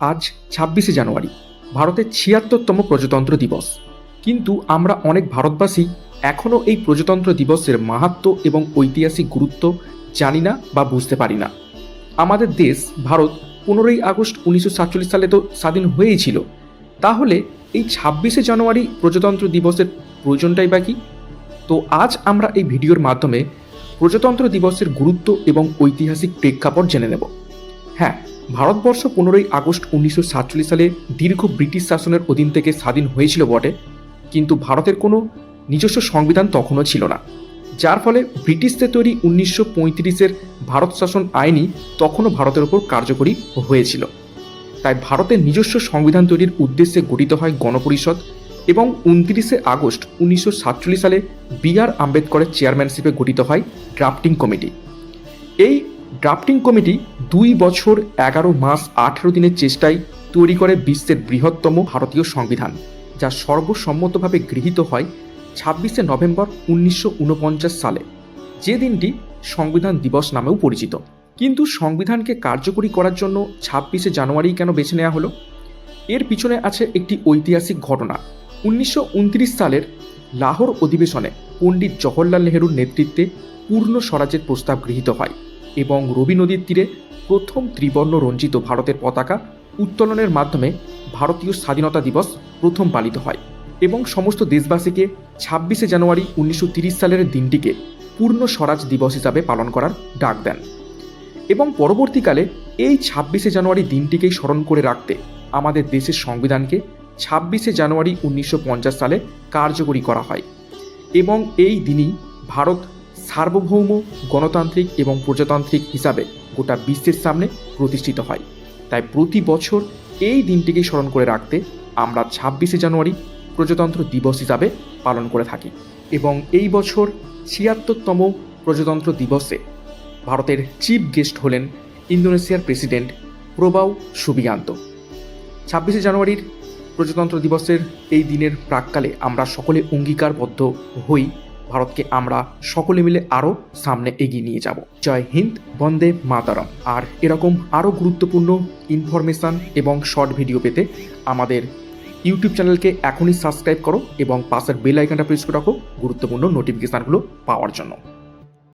আজ ২৬শে জানুয়ারি, ভারতের ৭৬তম প্রজাতন্ত্র দিবস। কিন্তু আমরা অনেক ভারতবাসী এখনও এই প্রজাতন্ত্র দিবসের মাহাত্ম্য এবং ঐতিহাসিক গুরুত্ব জানি না বা বুঝতে পারি না। আমাদের দেশ ভারত ১৫ই আগস্ট ১৯৪৭ সালে তো স্বাধীন হয়েই ছিল। তাহলে এই ২৬শে জানুয়ারি প্রজাতন্ত্র দিবসের প্রয়োজনটাই বা কি? তো আজ আমরা এই ভিডিওর মাধ্যমে প্রজাতন্ত্র দিবসের গুরুত্ব এবং ঐতিহাসিক প্রেক্ষাপট জেনে নেব। হ্যাঁ, ভারতবর্ষ ১৫ই আগস্ট ১৯৪৭ সালে দীর্ঘ ব্রিটিশ শাসনের অধীন থেকে স্বাধীন হয়েছিল বটে, কিন্তু ভারতের কোনো নিজস্ব সংবিধান তখনও ছিল না। যার ফলে ব্রিটিশদের তৈরি ১৯৩৫-এর ভারত শাসন আইনই তখনও ভারতের ওপর কার্যকরী হয়েছিল। তাই ভারতের নিজস্ব সংবিধান তৈরির উদ্দেশ্যে গঠিত হয় গণপরিষদ এবং ২৯শে আগস্ট ১৯৪৭ সালে বি.আর. আম্বেদকরের চেয়ারম্যানশিপে গঠিত হয় ড্রাফটিং কমিটি। এই ড্রাফটিং কমিটি ২ বছর ১১ মাস ১৮ দিনের চেষ্টায় তৈরি করে বিশ্বের বৃহত্তম ভারতীয় সংবিধান, যা সর্বসম্মতভাবে গৃহীত হয় ২৬শে নভেম্বর ১৯৪৯ সালে, যে দিনটি সংবিধান দিবস নামেও পরিচিত। কিন্তু সংবিধানকে কার্যকরী করার জন্য ২৬শে জানুয়ারি কেন বেছে নেওয়া হলো? এর পিছনে আছে একটি ঐতিহাসিক ঘটনা। ১৯২৯ সালের লাহোর অধিবেশনে পণ্ডিত জওহরলাল নেহরুর নেতৃত্বে পূর্ণ স্বরাজ্যের প্রস্তাব গৃহীত হয় এবং রবি নদীর তীরে প্রথম ত্রিবর্ণ রঞ্জিত ভারতের পতাকা উত্তোলনের মাধ্যমে ভারতীয় স্বাধীনতা দিবস প্রথম পালিত হয় এবং সমস্ত দেশবাসীকে ২৬শে জানুয়ারি ১৯৩০ সালের দিনটিকে পূর্ণ স্বরাজ দিবস হিসাবে পালন করার ডাক দেন। এবং পরবর্তীকালে এই ২৬শে জানুয়ারি দিনটিকেই স্মরণ করে রাখতে আমাদের দেশের সংবিধানকে ২৬শে জানুয়ারি ১৯৫০ সালে কার্যকরী করা হয় এবং এই দিনই ভারত সার্বভৌম গণতান্ত্রিক এবং প্রজাতান্ত্রিক হিসাবে গোটা বিশ্বের সামনে প্রতিষ্ঠিত হয়। তাই প্রতি বছর এই দিনটিকে স্মরণ করে রাখতে আমরা ২৬শে জানুয়ারি প্রজাতন্ত্র দিবস হিসাবে পালন করে থাকি। এবং এই বছর ৭৬তম প্রজাতন্ত্র দিবসে ভারতের চিফ গেস্ট হলেন ইন্দোনেশিয়ার প্রেসিডেন্ট প্রবাও সুবিয়ান্তো। ২৬শে জানুয়ারির প্রজাতন্ত্র দিবসের এই দিনের প্রাক্কালে আমরা সকলে অঙ্গীকারবদ্ধ হই ভারতকে আমরা সকলে মিলে আরও সামনে এগিয়ে নিয়ে যাব। জয় হিন্দ, বন্দে মাতরম। আর এরকম আরও গুরুত্বপূর্ণ ইনফরমেশান এবং শর্ট ভিডিও পেতে আমাদের ইউটিউব চ্যানেলকে এখনই সাবস্ক্রাইব করো এবং পাশের বেল আইকনটা প্রেস করে রাখো গুরুত্বপূর্ণ নোটিফিকেশানগুলো পাওয়ার জন্য।